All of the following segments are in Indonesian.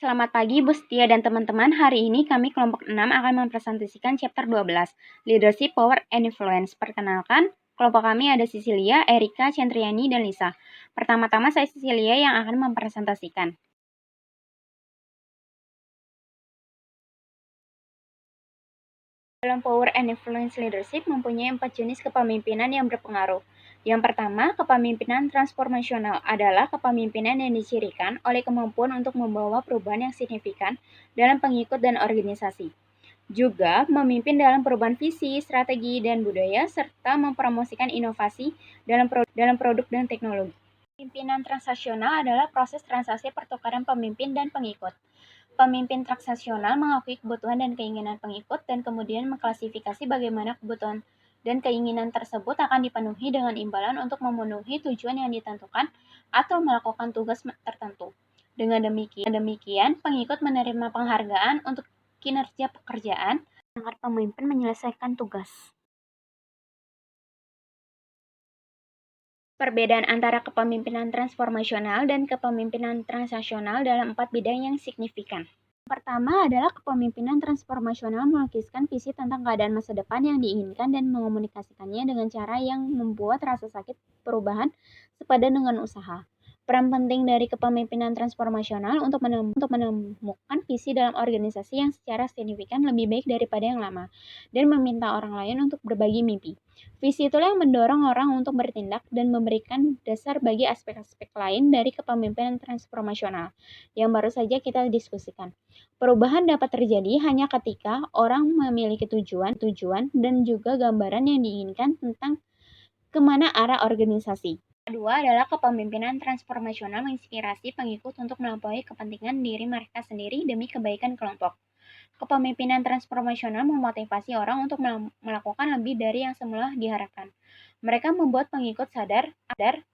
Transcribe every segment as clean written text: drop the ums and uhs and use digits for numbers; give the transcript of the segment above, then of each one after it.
Selamat pagi Bu Setia dan teman-teman. Hari ini kami kelompok 6 akan mempresentasikan chapter 12, Leadership, Power, and Influence. Perkenalkan, kelompok kami ada Cecilia, Erika, Centriani, dan Lisa. Pertama-tama saya Cecilia yang akan mempresentasikan. Dalam Power and Influence Leadership mempunyai 4 jenis kepemimpinan yang berpengaruh. Yang pertama, kepemimpinan transformasional adalah kepemimpinan yang dicirikan oleh kemampuan untuk membawa perubahan yang signifikan dalam pengikut dan organisasi. Juga memimpin dalam perubahan visi, strategi, dan budaya, serta mempromosikan inovasi dalam produk dan teknologi. Pemimpinan transaksional adalah proses transaksi pertukaran pemimpin dan pengikut. Pemimpin transaksional mengakui kebutuhan dan keinginan pengikut dan kemudian mengklasifikasi bagaimana kebutuhan dan keinginan tersebut akan dipenuhi dengan imbalan untuk memenuhi tujuan yang ditentukan atau melakukan tugas tertentu. Dengan demikian, pengikut menerima penghargaan untuk kinerja pekerjaan, agar pemimpin menyelesaikan tugas. Perbedaan antara kepemimpinan transformasional dan kepemimpinan transaksional dalam 4 bidang yang signifikan. Pertama adalah kepemimpinan transformasional melukiskan visi tentang keadaan masa depan yang diinginkan dan mengomunikasikannya dengan cara yang membuat rasa sakit perubahan sepadan dengan usaha. Peran penting dari kepemimpinan transformasional untuk menemukan visi dalam organisasi yang secara signifikan lebih baik daripada yang lama, dan meminta orang lain untuk berbagi mimpi. Visi itulah yang mendorong orang untuk bertindak dan memberikan dasar bagi aspek-aspek lain dari kepemimpinan transformasional yang baru saja kita diskusikan. Perubahan dapat terjadi hanya ketika orang memiliki tujuan dan juga gambaran yang diinginkan tentang kemana arah organisasi. Kedua adalah kepemimpinan transformasional menginspirasi pengikut untuk melampaui kepentingan diri mereka sendiri demi kebaikan kelompok. Kepemimpinan transformasional memotivasi orang untuk melakukan lebih dari yang semula diharapkan. Mereka membuat pengikut sadar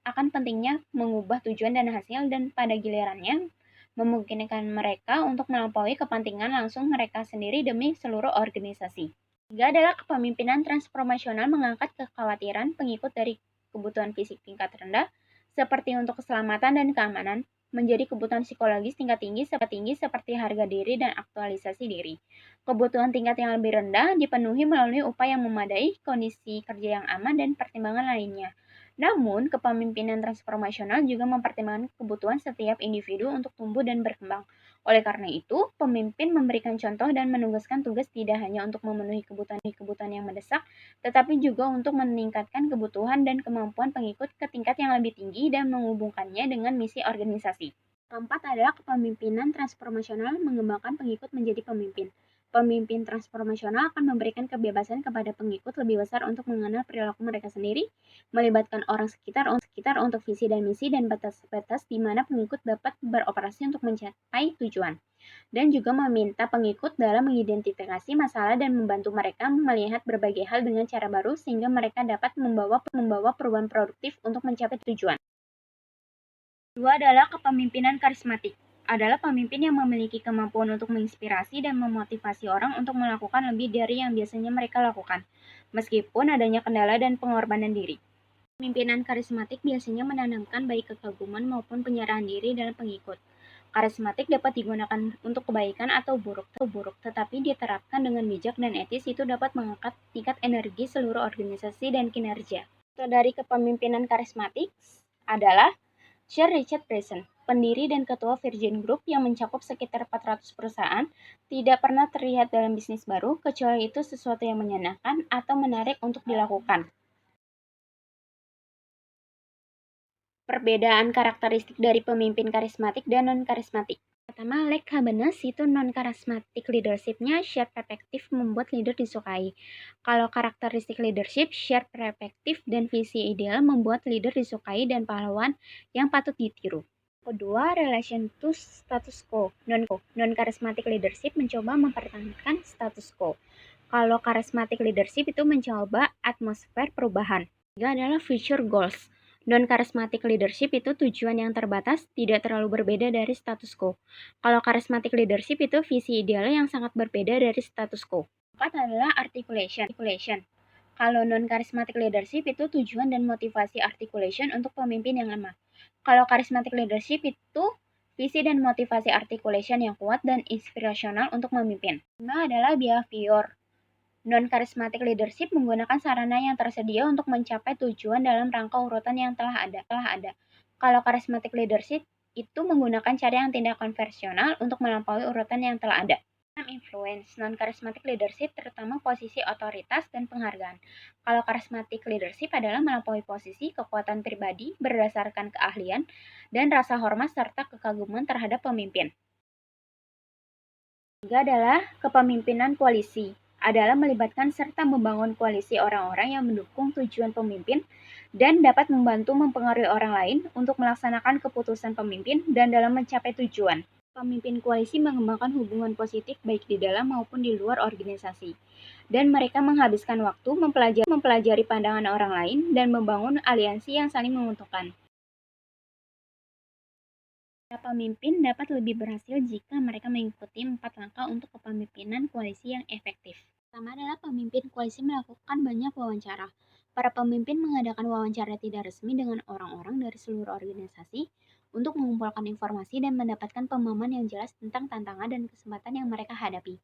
akan pentingnya mengubah tujuan dan hasil, dan pada gilirannya memungkinkan mereka untuk melampaui kepentingan langsung mereka sendiri demi seluruh organisasi. Tiga adalah kepemimpinan transformasional mengangkat kekhawatiran pengikut dari kebutuhan fisik tingkat rendah, seperti untuk keselamatan dan keamanan, menjadi kebutuhan psikologis tingkat tinggi seperti harga diri dan aktualisasi diri. Kebutuhan tingkat yang lebih rendah dipenuhi melalui upaya yang memadai, kondisi kerja yang aman, dan pertimbangan lainnya. Namun, kepemimpinan transformasional juga mempertimbangkan kebutuhan setiap individu untuk tumbuh dan berkembang. Oleh karena itu, pemimpin memberikan contoh dan menugaskan tugas tidak hanya untuk memenuhi kebutuhan yang mendesak, tetapi juga untuk meningkatkan kebutuhan dan kemampuan pengikut ke tingkat yang lebih tinggi dan menghubungkannya dengan misi organisasi. Keempat adalah kepemimpinan transformasional mengembangkan pengikut menjadi pemimpin. Pemimpin transformasional akan memberikan kebebasan kepada pengikut lebih besar untuk mengenal perilaku mereka sendiri, melibatkan orang sekitar untuk visi dan misi, dan batas-batas di mana pengikut dapat beroperasi untuk mencapai tujuan. Dan juga meminta pengikut dalam mengidentifikasi masalah dan membantu mereka melihat berbagai hal dengan cara baru sehingga mereka dapat membawa perubahan produktif untuk mencapai tujuan. Kedua adalah kepemimpinan karismatik. Adalah pemimpin yang memiliki kemampuan untuk menginspirasi dan memotivasi orang untuk melakukan lebih dari yang biasanya mereka lakukan, meskipun adanya kendala dan pengorbanan diri. Pemimpinan karismatik biasanya menanamkan baik kekaguman maupun penyerahan diri dalam pengikut. Karismatik dapat digunakan untuk kebaikan atau buruk, tetapi diterapkan dengan bijak dan etis itu dapat mengangkat tingkat energi seluruh organisasi dan kinerja. Contoh dari kepemimpinan karismatik adalah Sir Richard Branson, pendiri dan ketua Virgin Group yang mencakup sekitar 400 perusahaan, tidak pernah terlihat dalam bisnis baru, kecuali itu sesuatu yang menyenangkan atau menarik untuk dilakukan. Perbedaan karakteristik dari pemimpin karismatik dan non-karismatik. Pertama, lack happiness itu non-karismatik leadership-nya shared perspective membuat leader disukai. Kalau karakteristik leadership, shared perspective dan visi ideal membuat leader disukai dan pahlawan yang patut ditiru. Kedua, relation to status quo. Non-karismatik leadership mencoba mempertahankan status quo. Kalau charismatic leadership itu mencoba atmosfer perubahan. Ketiga adalah future goals. Non-charismatic leadership itu tujuan yang terbatas, tidak terlalu berbeda dari status quo. Kalau charismatic leadership itu visi ideal yang sangat berbeda dari status quo. Keempat adalah articulation. Kalau non-charismatic leadership itu tujuan dan motivasi articulation untuk pemimpin yang lemah. Kalau charismatic leadership itu visi dan motivasi articulation yang kuat dan inspirasional untuk memimpin. Kelima adalah behavior. Non-charismatic leadership menggunakan sarana yang tersedia untuk mencapai tujuan dalam rangka urutan yang telah ada. Kalau charismatic leadership itu menggunakan cara yang tidak konvensional untuk melampaui urutan yang telah ada. Influence, non-charismatic leadership terutama posisi otoritas dan penghargaan. Kalau charismatic leadership adalah melampaui posisi, kekuatan pribadi berdasarkan keahlian dan rasa hormat serta kekaguman terhadap pemimpin. Ketiga adalah kepemimpinan koalisi, adalah melibatkan serta membangun koalisi orang-orang yang mendukung tujuan pemimpin dan dapat membantu mempengaruhi orang lain untuk melaksanakan keputusan pemimpin dan dalam mencapai tujuan. Pemimpin koalisi mengembangkan hubungan positif baik di dalam maupun di luar organisasi. Dan mereka menghabiskan waktu mempelajari pandangan orang lain dan membangun aliansi yang saling menguntungkan. Para pemimpin dapat lebih berhasil jika mereka mengikuti 4 langkah untuk kepemimpinan koalisi yang efektif. Pertama adalah pemimpin koalisi melakukan banyak wawancara. Para pemimpin mengadakan wawancara tidak resmi dengan orang-orang dari seluruh organisasi untuk mengumpulkan informasi dan mendapatkan pemahaman yang jelas tentang tantangan dan kesempatan yang mereka hadapi.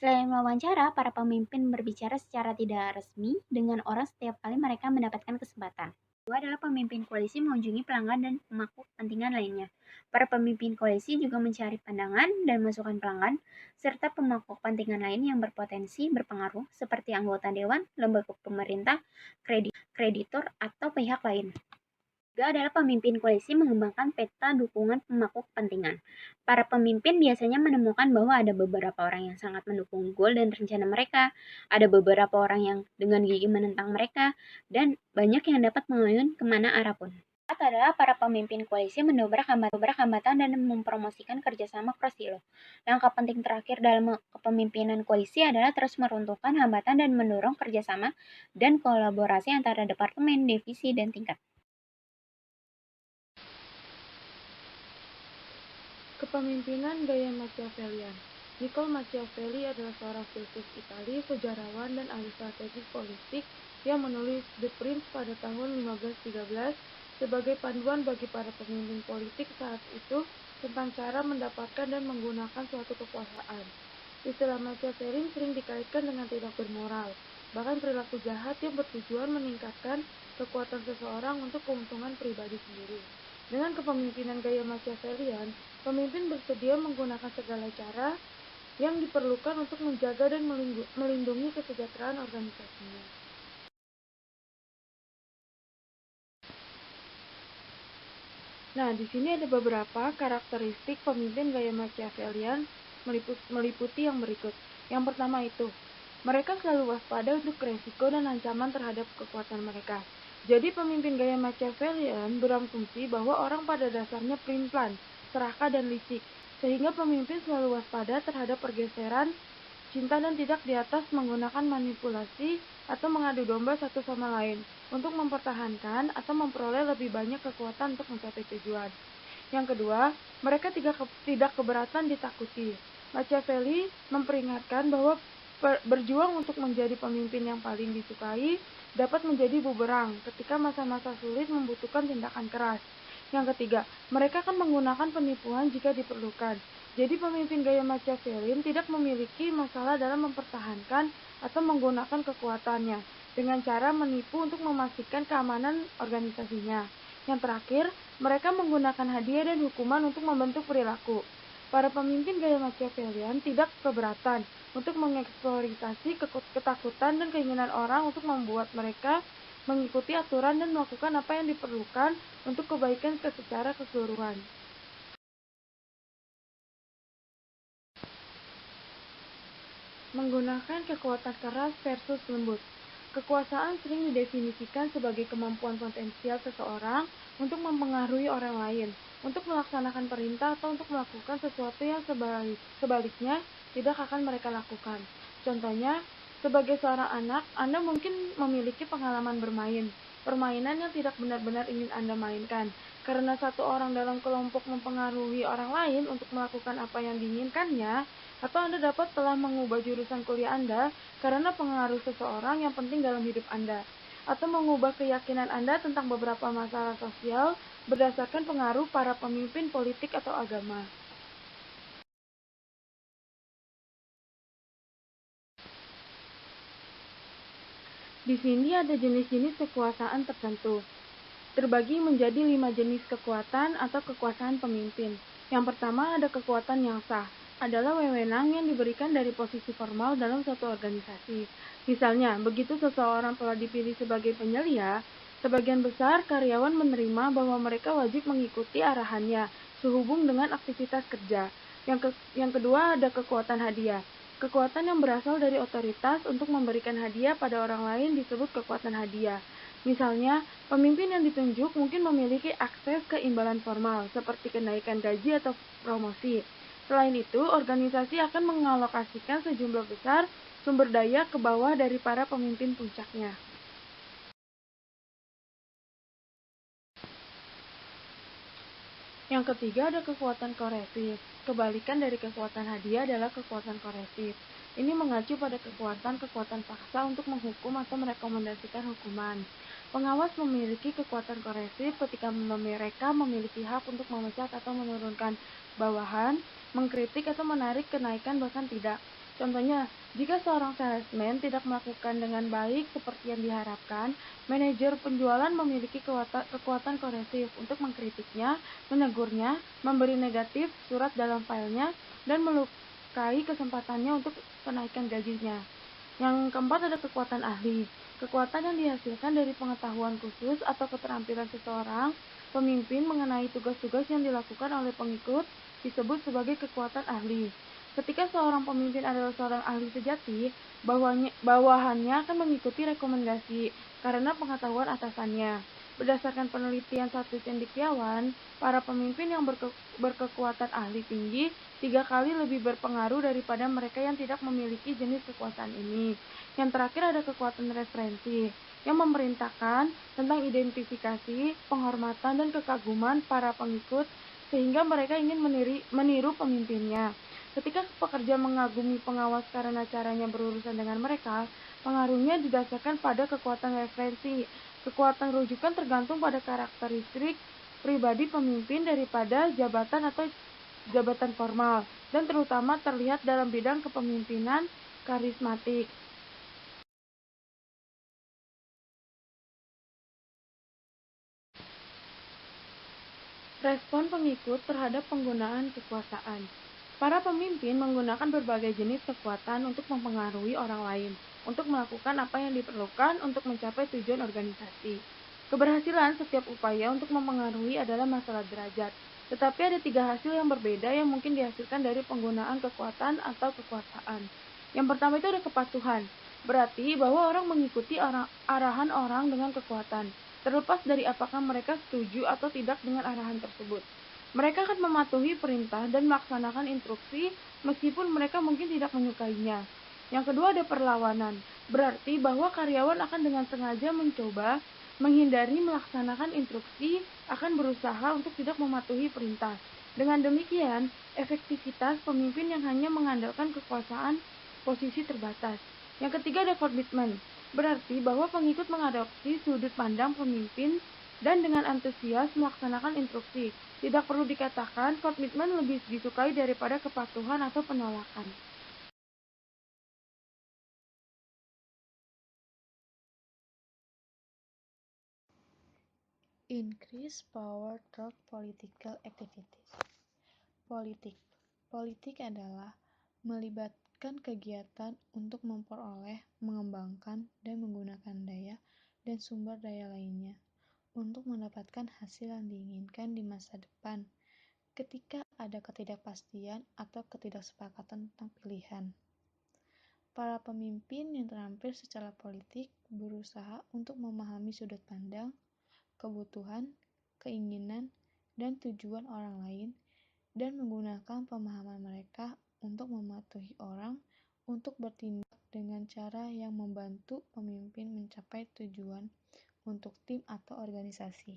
Selain wawancara, para pemimpin berbicara secara tidak resmi dengan orang setiap kali mereka mendapatkan kesempatan. Kedua adalah pemimpin koalisi mengunjungi pelanggan dan pemangku kepentingan lainnya. Para pemimpin koalisi juga mencari pandangan dan masukan pelanggan, serta pemangku kepentingan lain yang berpotensi berpengaruh, seperti anggota dewan, lembaga pemerintah, kreditor, atau pihak lain. Ketiga adalah pemimpin koalisi mengembangkan peta dukungan pemangku kepentingan. Para pemimpin biasanya menemukan bahwa ada beberapa orang yang sangat mendukung goal dan rencana mereka, ada beberapa orang yang dengan gigih menentang mereka, dan banyak yang dapat mengayun kemana arah pun. Keempat adalah para pemimpin koalisi mendobrak hambatan dan mempromosikan kerjasama cross silo. Langkah penting terakhir dalam kepemimpinan koalisi adalah terus meruntuhkan hambatan dan mendorong kerjasama dan kolaborasi antara departemen, divisi, dan tingkat. Kepemimpinan gaya Machiavellian. Niccolo Machiavelli adalah seorang filsuf Italia, sejarawan, dan ahli strategi politik yang menulis The Prince pada tahun 1513 sebagai panduan bagi para pemimpin politik saat itu tentang cara mendapatkan dan menggunakan suatu kekuasaan. Istilah Machiavelli sering dikaitkan dengan tidak bermoral, bahkan perilaku jahat yang bertujuan meningkatkan kekuatan seseorang untuk keuntungan pribadi sendiri. Dengan kepemimpinan gaya Machiavellian, pemimpin bersedia menggunakan segala cara yang diperlukan untuk menjaga dan melindungi kesejahteraan organisasinya. Nah, di sini ada beberapa karakteristik pemimpin gaya Machiavellian meliputi yang berikut. Yang pertama itu, mereka selalu waspada untuk resiko dan ancaman terhadap kekuatan mereka. Jadi pemimpin gaya Machiavellian berasumsi bahwa orang pada dasarnya pelin-pelan, serakah, dan licik, sehingga pemimpin selalu waspada terhadap pergeseran cinta dan tidak di atas menggunakan manipulasi atau mengadu domba satu sama lain untuk mempertahankan atau memperoleh lebih banyak kekuatan untuk mencapai tujuan. Yang kedua, mereka tidak keberatan ditakuti. Machiavelli memperingatkan bahwa berjuang untuk menjadi pemimpin yang paling disukai dapat menjadi bumerang ketika masa-masa sulit membutuhkan tindakan keras. Yang ketiga, mereka akan menggunakan penipuan jika diperlukan. Jadi pemimpin gaya Machiavellian tidak memiliki masalah dalam mempertahankan atau menggunakan kekuatannya dengan cara menipu untuk memastikan keamanan organisasinya. Yang terakhir, mereka menggunakan hadiah dan hukuman untuk membentuk perilaku. Para pemimpin gaya Machiavellian tidak keberatan untuk mengeksploitasi ketakutan dan keinginan orang untuk membuat mereka mengikuti aturan dan melakukan apa yang diperlukan untuk kebaikan secara keseluruhan. Menggunakan kekuatan keras versus lembut. Kekuasaan sering didefinisikan sebagai kemampuan potensial seseorang untuk mempengaruhi orang lain, untuk melaksanakan perintah atau untuk melakukan sesuatu yang sebaliknya tidak akan mereka lakukan. Contohnya, sebagai seorang anak, Anda mungkin memiliki pengalaman bermain, permainan yang tidak benar-benar ingin Anda mainkan, karena satu orang dalam kelompok mempengaruhi orang lain untuk melakukan apa yang diinginkannya, atau Anda telah mengubah jurusan kuliah Anda karena pengaruh seseorang yang penting dalam hidup Anda. atau mengubah keyakinan Anda tentang beberapa masalah sosial berdasarkan pengaruh para pemimpin politik atau agama. Di sini ada jenis-jenis kekuasaan tertentu. Terbagi menjadi 5 jenis kekuatan atau kekuasaan pemimpin. Yang pertama ada kekuatan yang sah, adalah wewenang yang diberikan dari posisi formal dalam suatu organisasi. Misalnya, begitu seseorang telah dipilih sebagai penyelia, sebagian besar karyawan menerima bahwa mereka wajib mengikuti arahannya sehubung dengan aktivitas kerja. Yang kedua ada kekuatan hadiah. Kekuatan yang berasal dari otoritas untuk memberikan hadiah pada orang lain disebut kekuatan hadiah. Misalnya, pemimpin yang ditunjuk mungkin memiliki akses ke imbalan formal, seperti kenaikan gaji atau promosi. Selain itu, organisasi akan mengalokasikan sejumlah besar sumber daya ke bawah dari para pemimpin puncaknya. Yang ketiga ada kekuatan koresif. Kebalikan dari kekuatan hadiah adalah kekuatan koresif. Ini mengacu pada kekuatan paksa untuk menghukum atau merekomendasikan hukuman. Pengawas memiliki kekuatan koresif ketika mereka memiliki hak untuk memecat atau menurunkan bawahan, mengkritik atau menarik kenaikan bahkan tidak. Contohnya, jika seorang salesman tidak melakukan dengan baik seperti yang diharapkan, manajer penjualan memiliki kekuatan koresif untuk mengkritiknya, menegurnya, memberi negatif surat dalam filenya, dan melukai kesempatannya untuk kenaikan gajinya. Yang keempat ada kekuatan ahli. Kekuatan yang dihasilkan dari pengetahuan khusus atau keterampilan seseorang pemimpin mengenai tugas-tugas yang dilakukan oleh pengikut disebut sebagai kekuatan ahli. Ketika seorang pemimpin adalah seorang ahli sejati, bawahannya akan mengikuti rekomendasi karena pengetahuan atasannya. Berdasarkan penelitian satu cendekiawan, para pemimpin yang berkekuatan ahli tinggi 3 kali lebih berpengaruh daripada mereka yang tidak memiliki jenis kekuasaan ini. Yang terakhir ada kekuatan referensi, yang memerintahkan tentang identifikasi, penghormatan, dan kekaguman para pengikut sehingga mereka ingin meniru pemimpinnya. Ketika pekerja mengagumi pengawas karena caranya berurusan dengan mereka, pengaruhnya didasarkan pada kekuatan referensi. Kekuatan rujukan tergantung pada karakteristik pribadi pemimpin daripada jabatan atau jabatan formal, dan terutama terlihat dalam bidang kepemimpinan karismatik. Respon pengikut terhadap penggunaan kekuasaan. Para pemimpin menggunakan berbagai jenis kekuatan untuk mempengaruhi orang lain, untuk melakukan apa yang diperlukan untuk mencapai tujuan organisasi. Keberhasilan setiap upaya untuk mempengaruhi adalah masalah derajat, tetapi ada 3 hasil yang berbeda yang mungkin dihasilkan dari penggunaan kekuatan atau kekuasaan. Yang pertama itu ada kepatuhan, berarti bahwa orang mengikuti arahan orang dengan kekuatan, terlepas dari apakah mereka setuju atau tidak dengan arahan tersebut. Mereka akan mematuhi perintah dan melaksanakan instruksi meskipun mereka mungkin tidak menyukainya. Yang kedua ada perlawanan, berarti bahwa karyawan akan dengan sengaja mencoba menghindari melaksanakan instruksi, akan berusaha untuk tidak mematuhi perintah. Dengan demikian, efektivitas pemimpin yang hanya mengandalkan kekuasaan posisi terbatas. Yang ketiga ada komitmen, berarti bahwa pengikut mengadopsi sudut pandang pemimpin dan dengan antusias melaksanakan instruksi. Tidak perlu dikatakan, komitmen lebih disukai daripada kepatuhan atau penolakan. Increase power through political activities. Politik adalah melibatkan kegiatan untuk memperoleh, mengembangkan, dan menggunakan daya dan sumber daya lainnya untuk mendapatkan hasil yang diinginkan di masa depan ketika ada ketidakpastian atau ketidaksepakatan tentang pilihan. Para pemimpin yang terampil secara politik berusaha untuk memahami sudut pandang, kebutuhan, keinginan, dan tujuan orang lain, dan menggunakan pemahaman mereka untuk mematuhi orang untuk bertindak dengan cara yang membantu pemimpin mencapai tujuan untuk tim atau organisasi.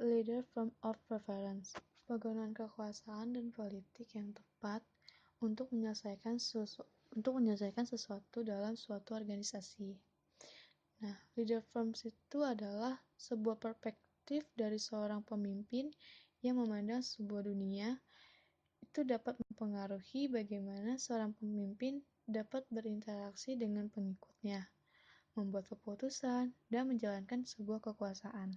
Leader from our preference. Penggunaan kekuasaan dan politik yang tepat untuk menyelesaikan untuk menyelesaikan sesuatu dalam suatu organisasi. Nah, leader forms itu adalah sebuah perspektif dari seorang pemimpin yang memandang sebuah dunia itu dapat mempengaruhi bagaimana seorang pemimpin dapat berinteraksi dengan pengikutnya, membuat keputusan, dan menjalankan sebuah kekuasaan.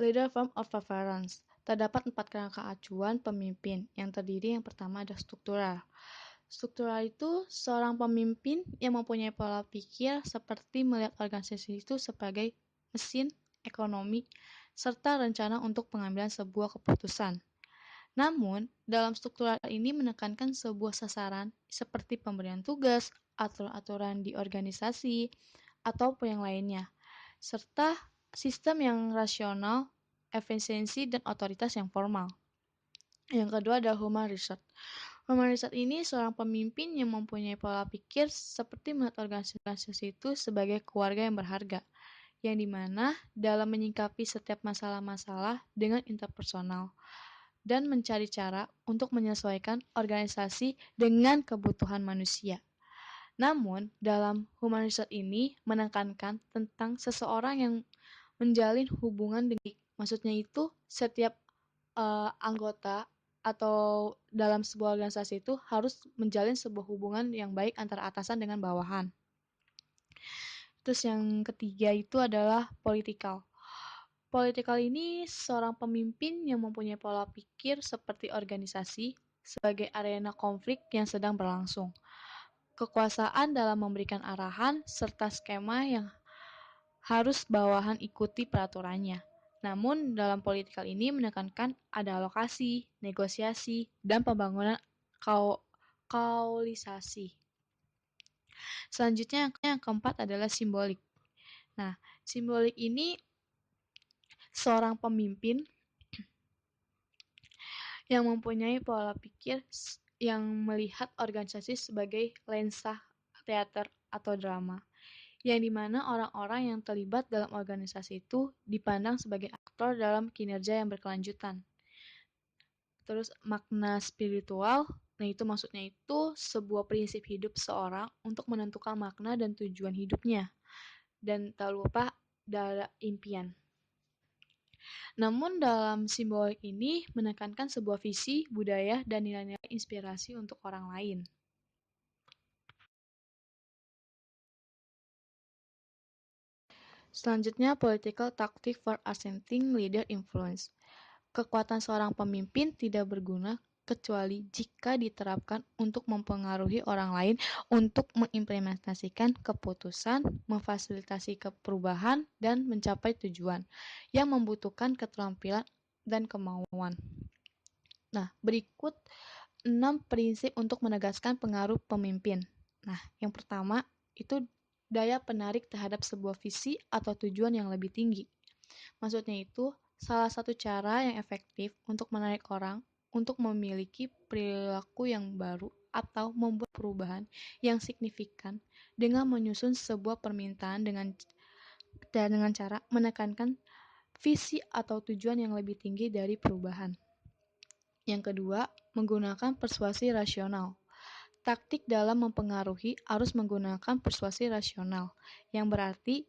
Leader form of reference. Terdapat 4 kerangka acuan pemimpin, yang terdiri yang pertama ada struktural. Struktural itu seorang pemimpin yang mempunyai pola pikir seperti melihat organisasi itu sebagai mesin ekonomi serta rencana untuk pengambilan sebuah keputusan. Namun, dalam struktural ini menekankan sebuah sasaran seperti pemberian tugas, aturan-aturan di organisasi, ataupun yang lainnya, serta sistem yang rasional, efisiensi, dan otoritas yang formal. Yang kedua adalah human research. Human research ini seorang pemimpin yang mempunyai pola pikir seperti melihat organisasi itu sebagai keluarga yang berharga, yang dimana dalam menyikapi setiap masalah-masalah dengan interpersonal dan mencari cara untuk menyesuaikan organisasi dengan kebutuhan manusia. Namun, dalam human research ini menekankan tentang seseorang yang menjalin hubungan dengan, maksudnya itu setiap anggota atau dalam sebuah organisasi itu harus menjalin sebuah hubungan yang baik antara atasan dengan bawahan. Terus yang ketiga itu adalah political. Political ini seorang pemimpin yang mempunyai pola pikir seperti organisasi sebagai arena konflik yang sedang berlangsung. Kekuasaan dalam memberikan arahan serta skema yang harus bawahan ikuti peraturannya. Namun, dalam politikal ini menekankan ada alokasi, negosiasi, dan pembangunan kaulisasi. Selanjutnya, yang keempat adalah simbolik. Nah, simbolik ini seorang pemimpin yang mempunyai pola pikir yang melihat organisasi sebagai lensa teater atau drama, yang dimana orang-orang yang terlibat dalam organisasi itu dipandang sebagai aktor dalam kinerja yang berkelanjutan. Terus makna spiritual, nah itu maksudnya itu sebuah prinsip hidup seorang untuk menentukan makna dan tujuan hidupnya. Dan tak lupa ada impian. Namun dalam simbolik ini menekankan sebuah visi, budaya, dan nilai-nilai inspirasi untuk orang lain. Selanjutnya, political tactic for ascending leader influence. Kekuatan seorang pemimpin tidak berguna kecuali jika diterapkan untuk mempengaruhi orang lain untuk mengimplementasikan keputusan, memfasilitasi perubahan, dan mencapai tujuan yang membutuhkan keterampilan dan kemauan. Nah, berikut 6 prinsip untuk menegaskan pengaruh pemimpin. Nah, yang pertama itu daya penarik terhadap sebuah visi atau tujuan yang lebih tinggi. Maksudnya itu, salah satu cara yang efektif untuk menarik orang untuk memiliki perilaku yang baru atau membuat perubahan yang signifikan dengan menyusun sebuah permintaan dengan cara menekankan visi atau tujuan yang lebih tinggi dari perubahan. Yang kedua, menggunakan persuasi rasional. Taktik dalam mempengaruhi harus menggunakan persuasi rasional, yang berarti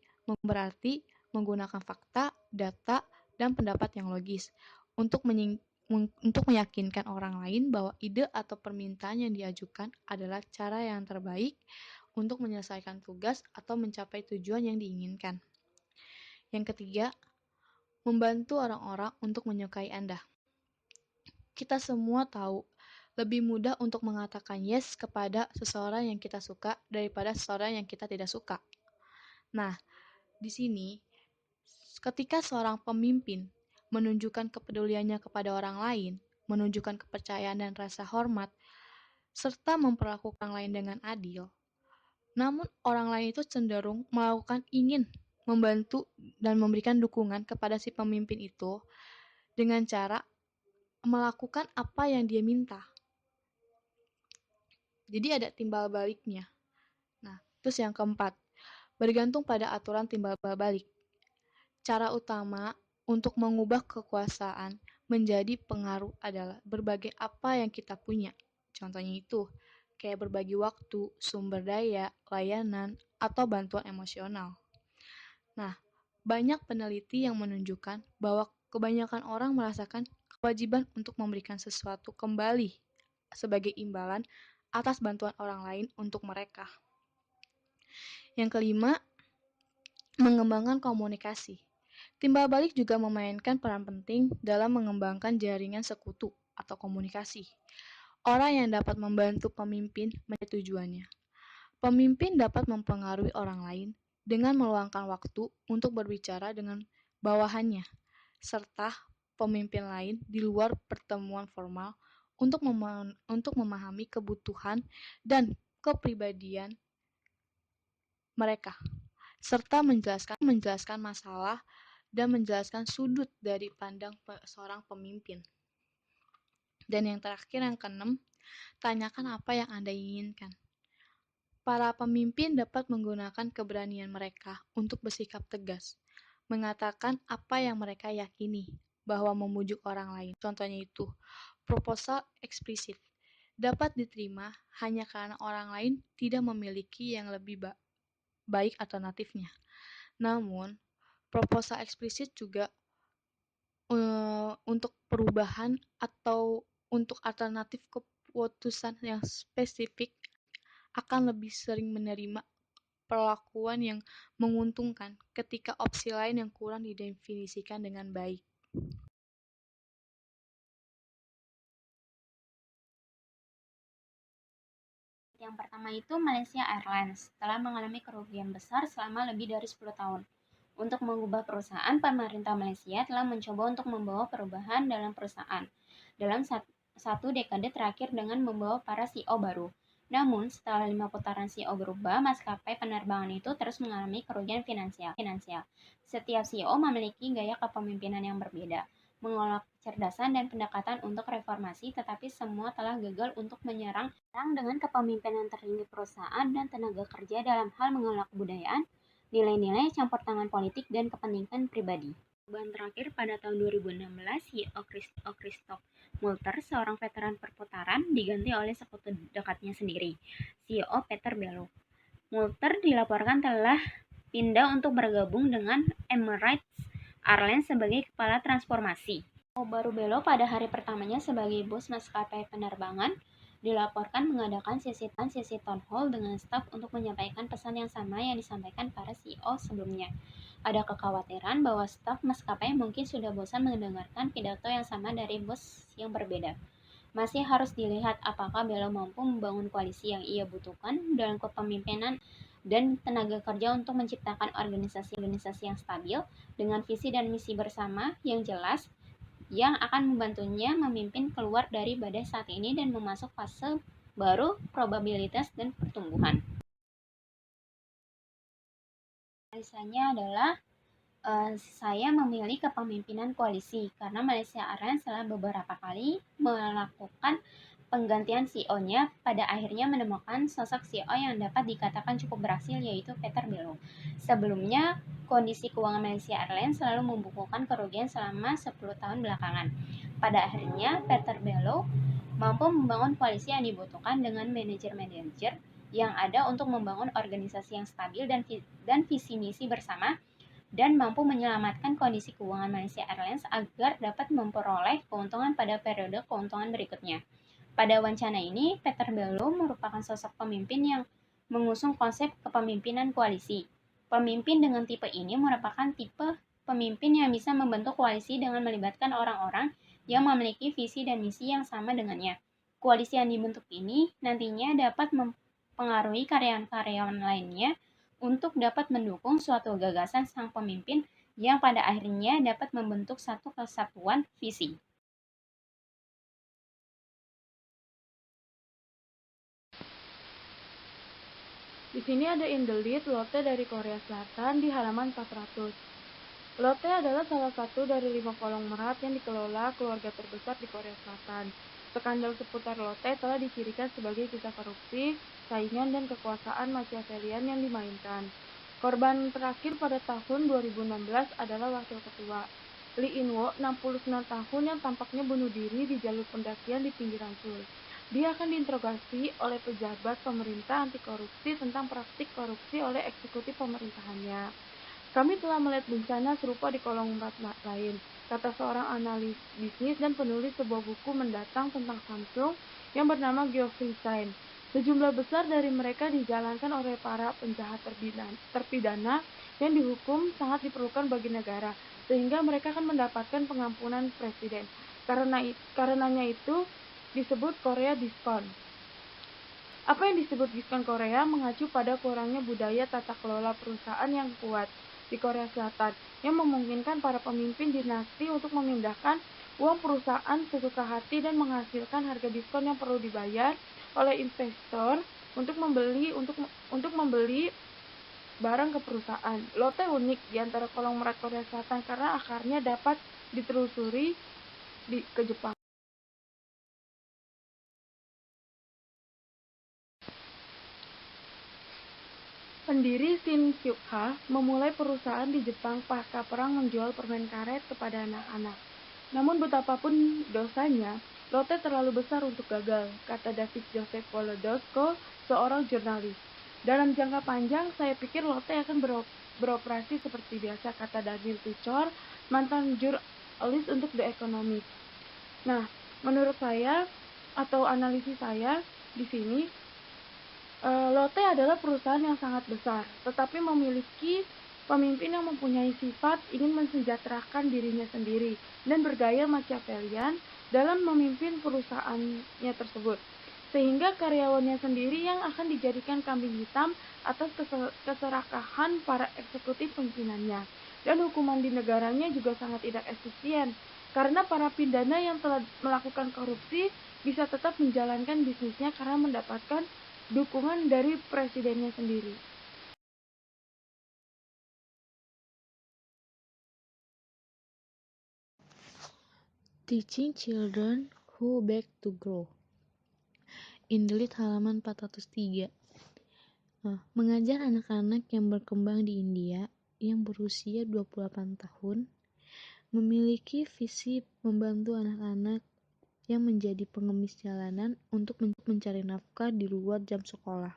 menggunakan fakta, data, dan pendapat yang logis untuk meyakinkan orang lain bahwa ide atau permintaan yang diajukan adalah cara yang terbaik untuk menyelesaikan tugas atau mencapai tujuan yang diinginkan. Yang ketiga, membantu orang-orang untuk menyukai Anda. Kita semua tahu lebih mudah untuk mengatakan yes kepada seseorang yang kita suka daripada seseorang yang kita tidak suka. Nah, di sini ketika seorang pemimpin menunjukkan kepeduliannya kepada orang lain, menunjukkan kepercayaan dan rasa hormat, serta memperlakukan orang lain dengan adil, namun orang lain itu cenderung ingin membantu dan memberikan dukungan kepada si pemimpin itu dengan cara melakukan apa yang dia minta. Jadi ada timbal baliknya. Nah, terus yang keempat, bergantung pada aturan timbal balik. Cara utama untuk mengubah kekuasaan menjadi pengaruh adalah berbagai apa yang kita punya. Contohnya itu, kayak berbagi waktu, sumber daya, layanan, atau bantuan emosional. Nah, banyak peneliti yang menunjukkan bahwa kebanyakan orang merasakan kewajiban untuk memberikan sesuatu kembali sebagai imbalan atas bantuan orang lain untuk mereka. Yang kelima, mengembangkan komunikasi. Timbal balik juga memainkan peran penting dalam mengembangkan jaringan sekutu atau komunikasi. Orang yang dapat membantu pemimpin mencapai tujuannya. Pemimpin dapat mempengaruhi orang lain dengan meluangkan waktu untuk berbicara dengan bawahannya, serta pemimpin lain di luar pertemuan formal untuk memahami kebutuhan dan kepribadian mereka, serta menjelaskan masalah dan menjelaskan sudut dari pandang seorang pemimpin. Dan yang terakhir, yang keenam, tanyakan apa yang Anda inginkan. Para pemimpin dapat menggunakan keberanian mereka untuk bersikap tegas, mengatakan apa yang mereka yakini, bahwa memujuk orang lain. Contohnya itu, proposal eksplisit dapat diterima hanya karena orang lain tidak memiliki yang lebih baik alternatifnya. Namun, proposal eksplisit juga untuk perubahan atau untuk alternatif keputusan yang spesifik akan lebih sering menerima perlakuan yang menguntungkan ketika opsi lain yang kurang didefinisikan dengan baik. Yang pertama itu Malaysia Airlines telah mengalami kerugian besar selama lebih dari 10 tahun. Untuk mengubah perusahaan, pemerintah Malaysia telah mencoba untuk membawa perubahan dalam perusahaan dalam satu dekade terakhir dengan membawa para CEO baru. Namun, setelah 5 putaran CEO berubah, maskapai penerbangan itu terus mengalami kerugian finansial. Setiap CEO memiliki gaya kepemimpinan yang berbeda, mengolah kecerdasan dan pendekatan untuk reformasi, tetapi semua telah gagal untuk menyerang dengan kepemimpinan tertinggi perusahaan dan tenaga kerja dalam hal mengelola kebudayaan, nilai-nilai, campur tangan politik, dan kepentingan pribadi. Perubahan terakhir pada tahun 2016, CEO Christoph Multer, seorang veteran perputaran, diganti oleh sekutu dekatnya sendiri, CEO Peter Bellew. Multer dilaporkan telah pindah untuk bergabung dengan Emirates Airlines sebagai kepala transformasi. Baru Bellew pada hari pertamanya sebagai bos maskapai penerbangan dilaporkan mengadakan sesi town hall dengan staf untuk menyampaikan pesan yang sama yang disampaikan para CEO sebelumnya. Ada kekhawatiran bahwa staf maskapai mungkin sudah bosan mendengarkan pidato yang sama dari bos yang berbeda. Masih harus dilihat apakah Bellew mampu membangun koalisi yang ia butuhkan dalam kepemimpinan dan tenaga kerja untuk menciptakan organisasi yang stabil dengan visi dan misi bersama yang jelas yang akan membantunya memimpin keluar dari badai saat ini dan memasuk fase baru probabilitas dan pertumbuhan. Alasannya adalah saya memilih kepemimpinan koalisi karena Malaysia Airlines telah beberapa kali melakukan penggantian CEO-nya, pada akhirnya menemukan sosok CEO yang dapat dikatakan cukup berhasil, yaitu Peter Bellew. Sebelumnya, kondisi keuangan Malaysia Airlines selalu membukukan kerugian selama 10 tahun belakangan. Pada akhirnya, Peter Bellew mampu membangun koalisi yang dibutuhkan dengan manajer-manajer yang ada untuk membangun organisasi yang stabil dan visi misi bersama, dan mampu menyelamatkan kondisi keuangan Malaysia Airlines agar dapat memperoleh keuntungan pada periode keuntungan berikutnya. Pada wacana ini, Peter Bellew merupakan sosok pemimpin yang mengusung konsep kepemimpinan koalisi. Pemimpin dengan tipe ini merupakan tipe pemimpin yang bisa membentuk koalisi dengan melibatkan orang-orang yang memiliki visi dan misi yang sama dengannya. Koalisi yang dibentuk ini nantinya dapat mempengaruhi karyawan-karyawan lainnya untuk dapat mendukung suatu gagasan sang pemimpin yang pada akhirnya dapat membentuk satu kesatuan visi. Di sini ada Indelit Lotte dari Korea Selatan di halaman 400. Lotte adalah salah satu dari 5 konglomerat yang dikelola keluarga terbesar di Korea Selatan. Skandal seputar Lotte telah dicirikan sebagai kisah korupsi, saingan, dan kekuasaan Machiavellian yang dimainkan. Korban terakhir pada tahun 2016 adalah wakil ketua. Lee In-woo, 69 tahun, yang tampaknya bunuh diri di jalur pendakian di pinggiran Seoul. Dia akan diinterogasi oleh pejabat pemerintah anti korupsi tentang praktik korupsi oleh eksekutif pemerintahannya. Kami telah melihat bencana serupa di kolong lain, kata seorang analis bisnis dan penulis sebuah buku mendatang tentang Samsung yang bernama Geoffrey Sain. Sejumlah besar dari mereka dijalankan oleh para penjahat terpidana yang dihukum sangat diperlukan bagi negara, sehingga mereka akan mendapatkan pengampunan presiden. Karenanya itu disebut Korea diskon. Apa yang disebut diskon Korea mengacu pada kurangnya budaya tata kelola perusahaan yang kuat di Korea Selatan, yang memungkinkan para pemimpin dinasti untuk memindahkan uang perusahaan sesuka hati dan menghasilkan harga diskon yang perlu dibayar oleh investor untuk membeli barang ke perusahaan. Lotte unik di antara konglomerat Korea Selatan karena akarnya dapat ditelusuri ke Jepang. Pendiri Shin Hyuk-ha memulai perusahaan di Jepang pasca perang menjual permen karet kepada anak-anak. Namun betapapun dosanya, Lotte terlalu besar untuk gagal, kata David Joseph Wolodarsko, seorang jurnalis. Dalam jangka panjang, saya pikir Lotte akan beroperasi seperti biasa, kata Daniel Tuchor, mantan jurnalis untuk The Economist. Nah, menurut saya atau analisis saya di sini, Lotte adalah perusahaan yang sangat besar, tetapi memiliki pemimpin yang mempunyai sifat ingin mensejahterakan dirinya sendiri dan bergaya Machiavellian dalam memimpin perusahaannya tersebut, sehingga karyawannya sendiri yang akan dijadikan kambing hitam atas keserakahan para eksekutif pimpinannya. Dan hukuman di negaranya juga sangat tidak efisien, karena para pidana yang telah melakukan korupsi bisa tetap menjalankan bisnisnya karena mendapatkan dukungan dari presidennya sendiri. Teaching Children Who Beg to Grow. Indelit halaman 403. Mengajar anak-anak yang berkembang di India yang berusia 28 tahun memiliki visi membantu anak-anak yang menjadi pengemis jalanan untuk mencari nafkah di luar jam sekolah.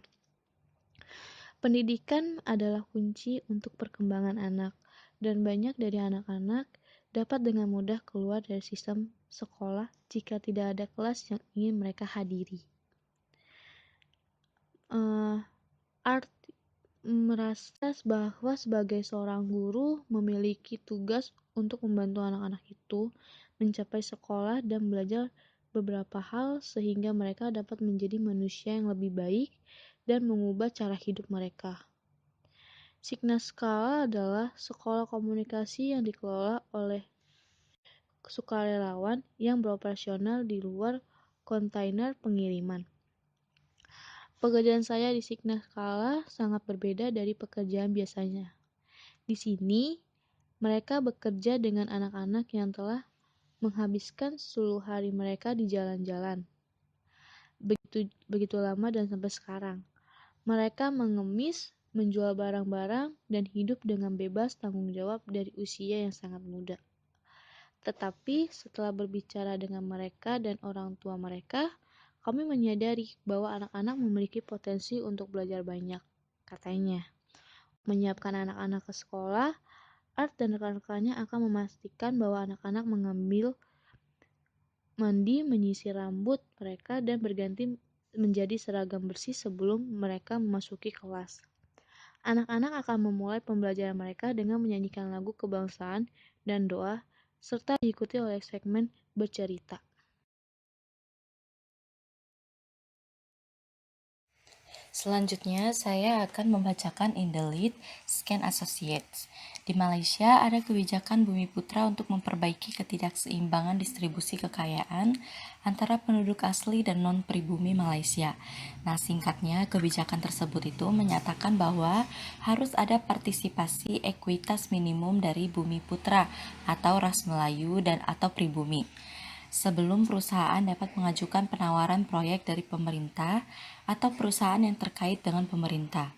Pendidikan adalah kunci untuk perkembangan anak, dan banyak dari anak-anak dapat dengan mudah keluar dari sistem sekolah jika tidak ada kelas yang ingin mereka hadiri. Art merasa bahwa sebagai seorang guru memiliki tugas untuk membantu anak-anak itu mencapai sekolah dan belajar beberapa hal sehingga mereka dapat menjadi manusia yang lebih baik dan mengubah cara hidup mereka. Signa Scala adalah sekolah komunikasi yang dikelola oleh sukarelawan yang beroperasional di luar kontainer pengiriman. Pekerjaan saya di Signa Scala sangat berbeda dari pekerjaan biasanya. Di sini, mereka bekerja dengan anak-anak yang telah menghabiskan seluruh hari mereka di jalan-jalan. Begitu lama dan sampai sekarang. Mereka mengemis, menjual barang-barang, dan hidup dengan bebas tanggung jawab dari usia yang sangat muda. Tetapi setelah berbicara dengan mereka dan orang tua mereka, kami menyadari bahwa anak-anak memiliki potensi untuk belajar banyak, katanya. Menyiapkan anak-anak ke sekolah, Art dan rekan-rekannya akan memastikan bahwa anak-anak mandi, menyisir rambut mereka, dan berganti menjadi seragam bersih sebelum mereka memasuki kelas. Anak-anak akan memulai pembelajaran mereka dengan menyanyikan lagu kebangsaan dan doa, serta diikuti oleh segmen bercerita. Selanjutnya, saya akan membacakan Indelit Scan Associates. Di Malaysia, ada kebijakan Bumi Putra untuk memperbaiki ketidakseimbangan distribusi kekayaan antara penduduk asli dan non-pribumi Malaysia. Nah, singkatnya, kebijakan tersebut itu menyatakan bahwa harus ada partisipasi ekuitas minimum dari Bumi Putra atau ras Melayu dan atau pribumi, sebelum perusahaan dapat mengajukan penawaran proyek dari pemerintah atau perusahaan yang terkait dengan pemerintah.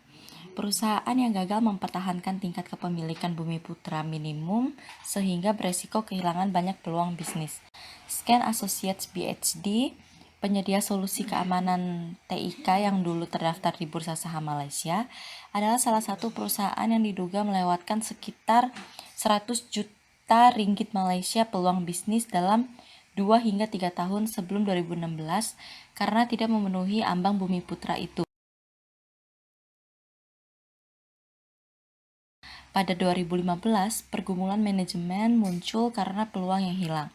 Perusahaan yang gagal mempertahankan tingkat kepemilikan Bumiputra minimum sehingga beresiko kehilangan banyak peluang bisnis. Scan Associates BHD, penyedia solusi keamanan TIK yang dulu terdaftar di Bursa Saham Malaysia, adalah salah satu perusahaan yang diduga melewatkan sekitar 100 juta ringgit Malaysia peluang bisnis dalam 2 hingga 3 tahun sebelum 2016 karena tidak memenuhi ambang Bumiputra itu. Pada 2015, pergumulan manajemen muncul karena peluang yang hilang.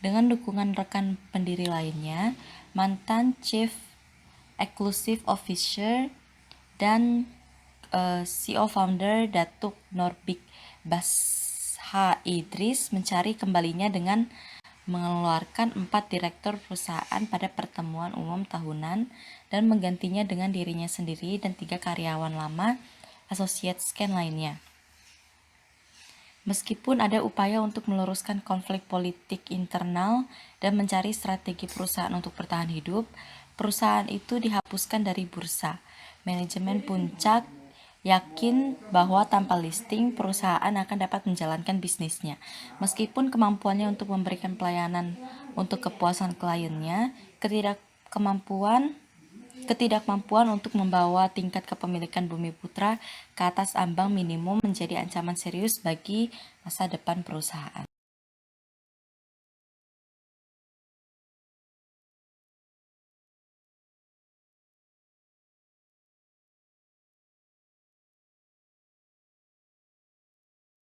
Dengan dukungan rekan pendiri lainnya, mantan Chief Exclusive Officer dan CEO Founder Datuk Norbik Basha Idris mencari kembalinya dengan mengeluarkan 4 direktur perusahaan pada pertemuan umum tahunan dan menggantinya dengan dirinya sendiri dan 3 karyawan lama Associate Scan lainnya. Meskipun ada upaya untuk meluruskan konflik politik internal dan mencari strategi perusahaan untuk bertahan hidup, perusahaan itu dihapuskan dari bursa. Manajemen Puncak yakin bahwa tanpa listing, perusahaan akan dapat menjalankan bisnisnya. Meskipun kemampuannya untuk memberikan pelayanan untuk kepuasan kliennya, ketidakmampuan untuk membawa tingkat kepemilikan Bumiputra ke atas ambang minimum menjadi ancaman serius bagi masa depan perusahaan.